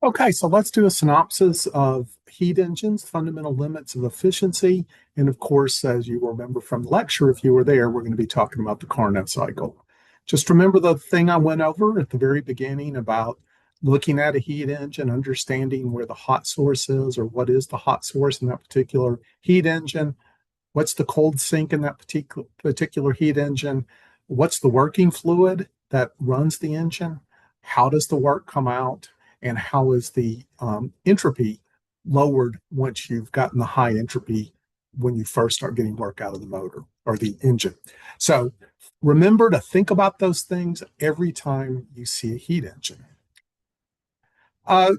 Okay, so let's do a synopsis of heat engines, fundamental limits of efficiency. And of course, as you remember from the lecture, if you were there, we're going to be talking about the Carnot cycle. Just remember the thing I went over at the very beginning about looking at a heat engine, understanding where the hot source is or what is the hot source in that particular heat engine, what's the cold sink in that particular heat engine, what's the working fluid that runs the engine, how does the work come out, and how is the entropy lowered once you've gotten the high entropy when you first start getting work out of the motor or the engine. So remember to think about those things every time you see a heat engine.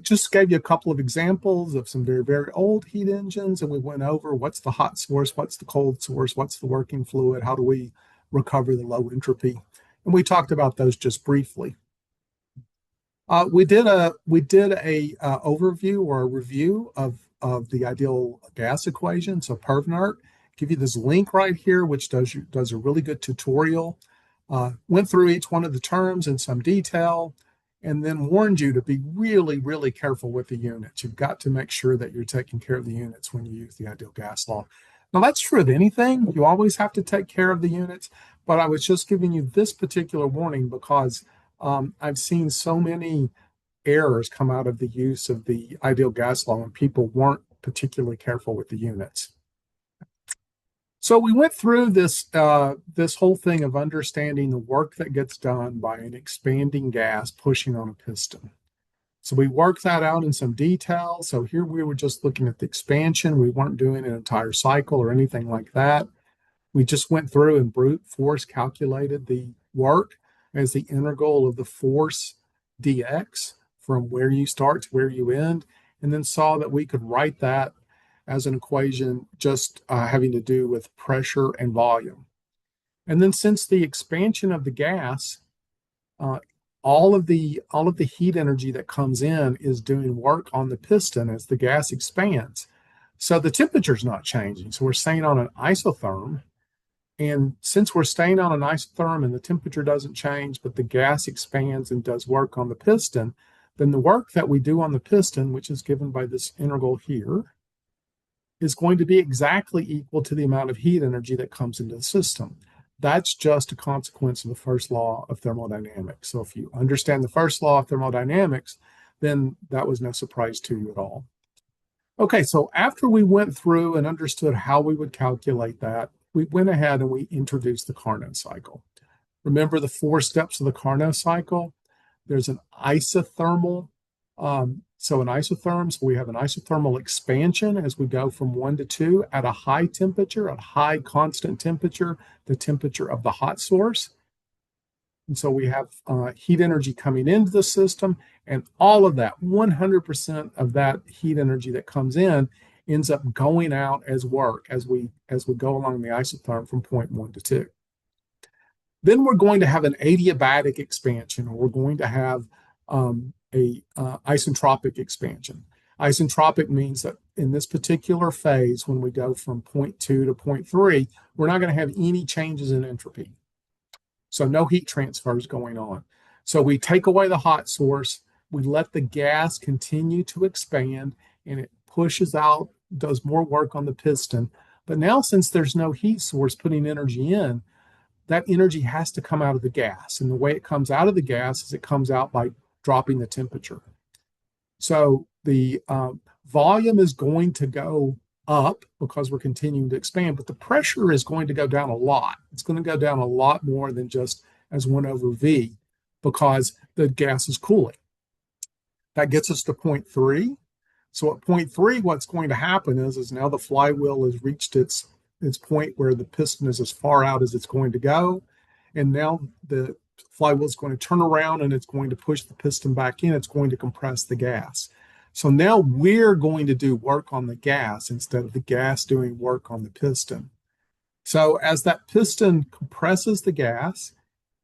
Just gave you a couple of examples of some very, very old heat engines, and we went over what's the hot source, what's the cold source, what's the working fluid, how do we recover the low entropy, and we talked about those just briefly. We did a overview or a review of the ideal gas equation. So Pervnert, give you this link right here, which does a really good tutorial. Went through each one of the terms in some detail, and then warned you to be really, really careful with the units. You've got to make sure that you're taking care of the units when you use the ideal gas law. Now, that's true of anything. You always have to take care of the units, but I was just giving you this particular warning because I've seen so many errors come out of the use of the ideal gas law and people weren't particularly careful with the units. So we went through this whole thing of understanding the work that gets done by an expanding gas pushing on a piston. So we worked that out in some detail. So here we were just looking at the expansion. We weren't doing an entire cycle or anything like that. We just went through and brute force calculated the work as the integral of the force dx from where you start to where you end, and then saw that we could write that as an equation just having to do with pressure and volume. And then since the expansion of the gas, uh, all of the heat energy that comes in is doing work on the piston as the gas expands. So the temperature is not changing. So we're staying on an isotherm. And since we're staying on an isotherm and the temperature doesn't change, but the gas expands and does work on the piston, then the work that we do on the piston, which is given by this integral here, is going to be exactly equal to the amount of heat energy that comes into the system. That's just a consequence of the first law of thermodynamics. So if you understand the first law of thermodynamics, then that was no surprise to you at all. Okay, so after we went through and understood how we would calculate that, we went ahead and we introduced the Carnot cycle. Remember the 4 steps of the Carnot cycle? There's an isothermal. So in isotherms, we have an isothermal expansion as we go from 1 to 2 at a high temperature, a high constant temperature, the temperature of the hot source. And so we have heat energy coming into the system, and all of that, 100% of that heat energy that comes in ends up going out as work as we go along the isotherm from point 1 to 2. Then we're going to have an adiabatic expansion, or we're going to have a isentropic expansion. Isentropic means that in this particular phase, when we go from point 2 to point 3, we're not going to have any changes in entropy. So no heat transfer is going on. So we take away the hot source, we let the gas continue to expand, and it pushes out, does more work on the piston. But now, since there's no heat source putting energy in, that energy has to come out of the gas. And the way it comes out of the gas is it comes out by dropping the temperature. So the volume is going to go up because we're continuing to expand, but the pressure is going to go down a lot. It's going to go down a lot more than just as 1 over V because the gas is cooling. That gets us to point 3. So at point 3, what's going to happen is now the flywheel has reached its point where the piston is as far out as it's going to go. And now the flywheel is going to turn around and it's going to push the piston back in. It's going to compress the gas. So now we're going to do work on the gas instead of the gas doing work on the piston. So as that piston compresses the gas,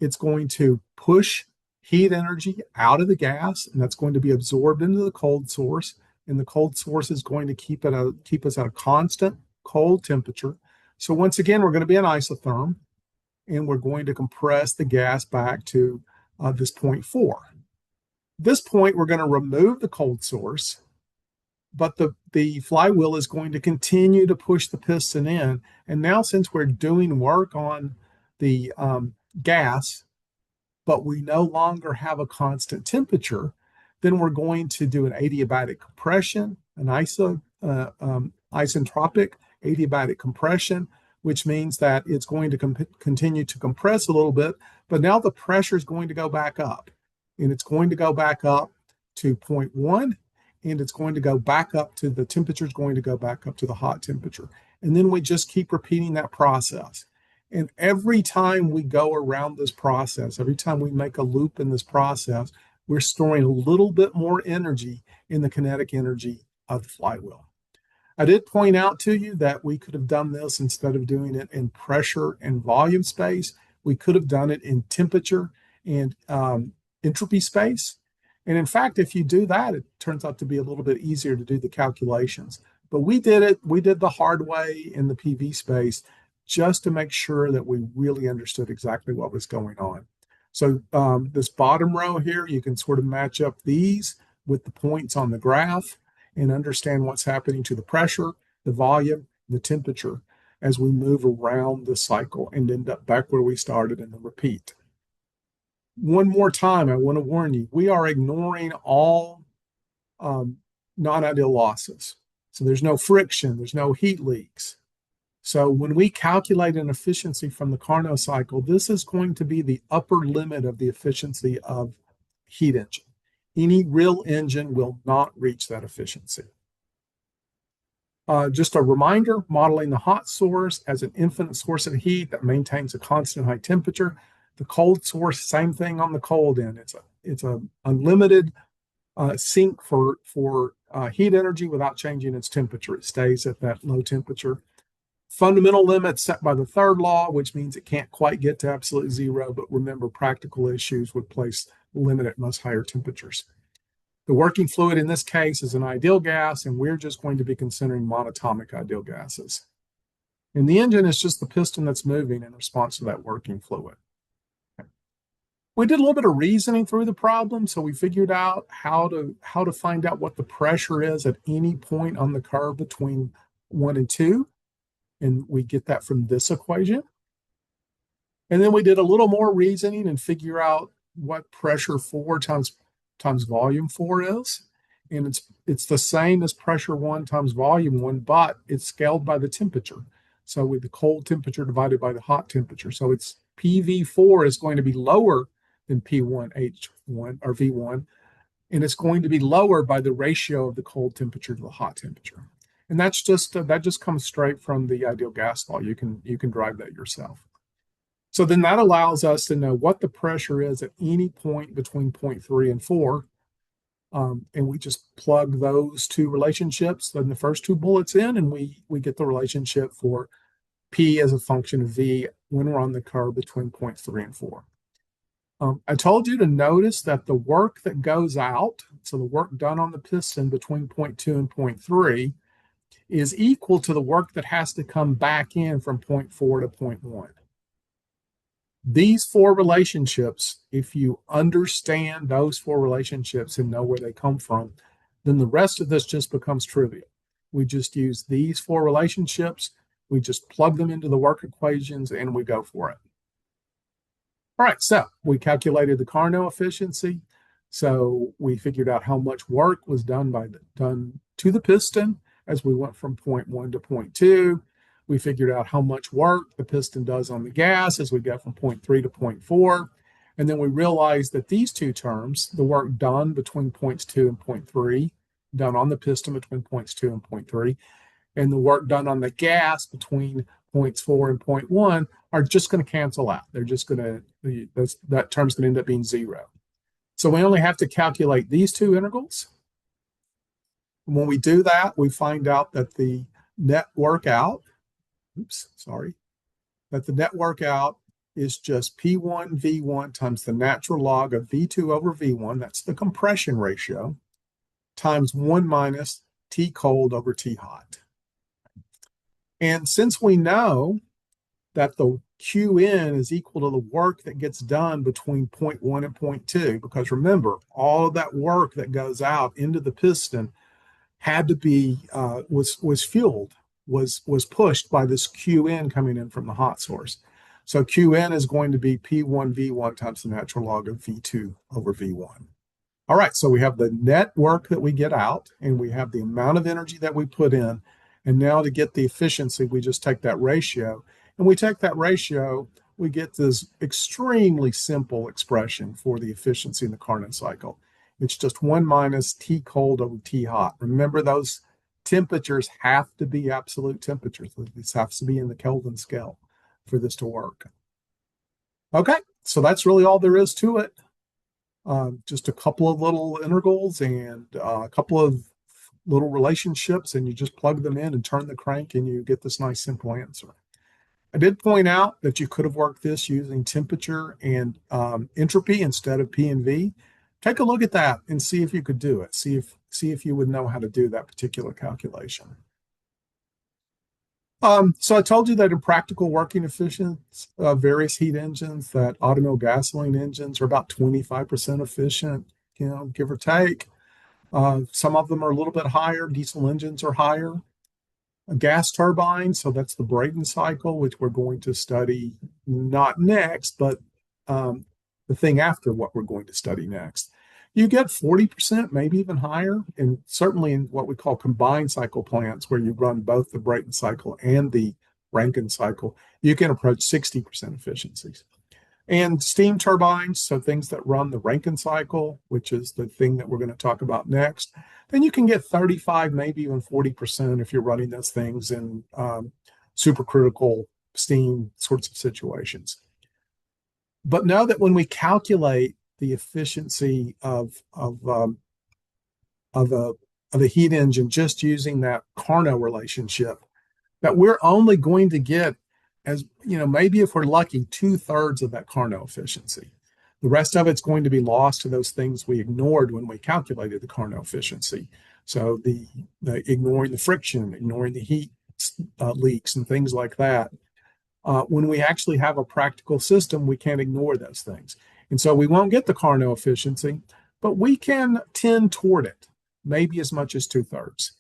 it's going to push heat energy out of the gas, and that's going to be absorbed into the cold source. And the cold source is going to keep us at a constant cold temperature. So once again, we're going to be an isotherm, and we're going to compress the gas back to this point 4. this point, we're going to remove the cold source, but the flywheel is going to continue to push the piston in. And now, since we're doing work on the gas, but we no longer have a constant temperature, then we're going to do an adiabatic compression, an isentropic adiabatic compression, which means that it's going to continue to compress a little bit, but now the pressure is going to go back up. And it's going to go back up to 0.1, and it's going to go back up to the temperature is going to go back up to the hot temperature. And then we just keep repeating that process. And every time we go around this process, every time we make a loop in this process, we're storing a little bit more energy in the kinetic energy of the flywheel. I did point out to you that we could have done this instead of doing it in pressure and volume space. We could have done it in temperature and entropy space. And in fact, if you do that, it turns out to be a little bit easier to do the calculations. But we did the hard way in the PV space just to make sure that we really understood exactly what was going on. So this bottom row here, you can sort of match up these with the points on the graph and understand what's happening to the pressure, the volume, the temperature as we move around the cycle and end up back where we started in the repeat. One more time, I want to warn you, we are ignoring all non-ideal losses. So there's no friction, there's no heat leaks. So when we calculate an efficiency from the Carnot cycle, this is going to be the upper limit of the efficiency of heat engine. Any real engine will not reach that efficiency. Just a reminder, modeling the hot source as an infinite source of heat that maintains a constant high temperature. The cold source, same thing on the cold end. It's a unlimited sink for heat energy without changing its temperature. It stays at that low temperature. Fundamental limits set by the third law, which means it can't quite get to absolute zero, but remember, practical issues would place the limit at much higher temperatures. The working fluid in this case is an ideal gas, and we're just going to be considering monatomic ideal gases. And the engine is just the piston that's moving in response to that working fluid. We did a little bit of reasoning through the problem, so we figured out how to find out what the pressure is at any point on the curve between 1 and 2. And we get that from this equation. And then we did a little more reasoning and figure out what pressure 4 times volume 4 is. And it's the same as pressure 1 times volume 1, but it's scaled by the temperature. So with the cold temperature divided by the hot temperature. So it's PV4 is going to be lower than P1H1 or V1. And it's going to be lower by the ratio of the cold temperature to the hot temperature. And that just comes straight from the ideal gas law. You can drive that yourself. So then that allows us to know what the pressure is at any point between 0.3 and 4. And we just plug those two relationships in the first two bullets in, and we get the relationship for P as a function of V when we're on the curve between 0.3 and 4. I told you to notice that the work that goes out, so the work done on the piston between 0.2 and 0.3, is equal to the work that has to come back in from 0.4 to 0.1. These four relationships, if you understand those four relationships and know where they come from, then the rest of this just becomes trivial. We just use these four relationships, we just plug them into the work equations, and we go for it. All right, so we calculated the Carnot efficiency. So we figured out how much work was done to the piston as we went from 0.1 to 0.2. We figured out how much work the piston does on the gas as we go from 0.3 to 0.4. And then we realized that these two terms, the work done between points 2 and 0.3, done on the piston between points 2 and 0.3, and the work done on the gas between points 4 and 0.1 are just going to cancel out. They're just going to, that term's going to end up being zero. So we only have to calculate these two integrals. When we do that, we find out that the net work out, that the net work out is just P1 V1 times the natural log of V2 over V1, that's the compression ratio, times 1 minus T cold over T hot. And since we know that the Qn is equal to the work that gets done between point 1 and point 2. Because remember, all of that work that goes out into the piston had to be was fueled, was pushed by this Qn coming in from the hot source. So Qn is going to be P1 V1 times the natural log of V2 over V1. All right, so we have the net work that we get out, and we have the amount of energy that we put in. And now to get the efficiency, we just take that ratio. And we take that ratio, we get this extremely simple expression for the efficiency in the Carnot cycle. It's just 1 minus T cold over T hot. Remember, those temperatures have to be absolute temperatures. This has to be in the Kelvin scale for this to work. Okay, so that's really all there is to it. Just a couple of little integrals and a couple of little relationships, and you just plug them in and turn the crank, and you get this nice simple answer. I did point out that you could have worked this using temperature and entropy instead of P and V. Take a look at that and see if you could do it. See if you would know how to do that particular calculation. So I told you that in practical working efficiency, various heat engines, that automobile gasoline engines are about 25% efficient, give or take. Some of them are a little bit higher. Diesel engines are higher. A gas turbine, so that's the Brayton cycle, which we're going to study not next, but the thing after what we're going to study next. You get 40%, maybe even higher, and certainly in what we call combined cycle plants, where you run both the Brayton cycle and the Rankine cycle, you can approach 60% efficiencies. And steam turbines, so things that run the Rankine cycle, which is the thing that we're going to talk about next, then you can get 35, maybe even 40% if you're running those things in supercritical steam sorts of situations. But know that when we calculate the efficiency of a heat engine just using that Carnot relationship, that we're only going to get, as maybe if we're lucky, 2/3 of that Carnot efficiency. The rest of it's going to be lost to those things we ignored when we calculated the Carnot efficiency. So the ignoring the friction, ignoring the heat leaks and things like that. When we actually have a practical system, we can't ignore those things. And so we won't get the Carnot efficiency, but we can tend toward it, maybe as much as 2/3.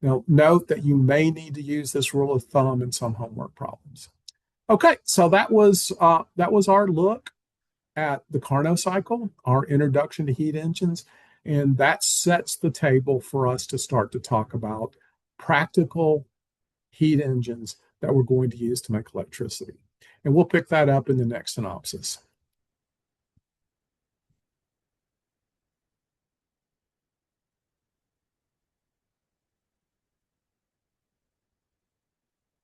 Now, note that you may need to use this rule of thumb in some homework problems. Okay, so that was our look at the Carnot cycle, our introduction to heat engines, and that sets the table for us to start to talk about practical heat engines that we're going to use to make electricity. And we'll pick that up in the next synopsis.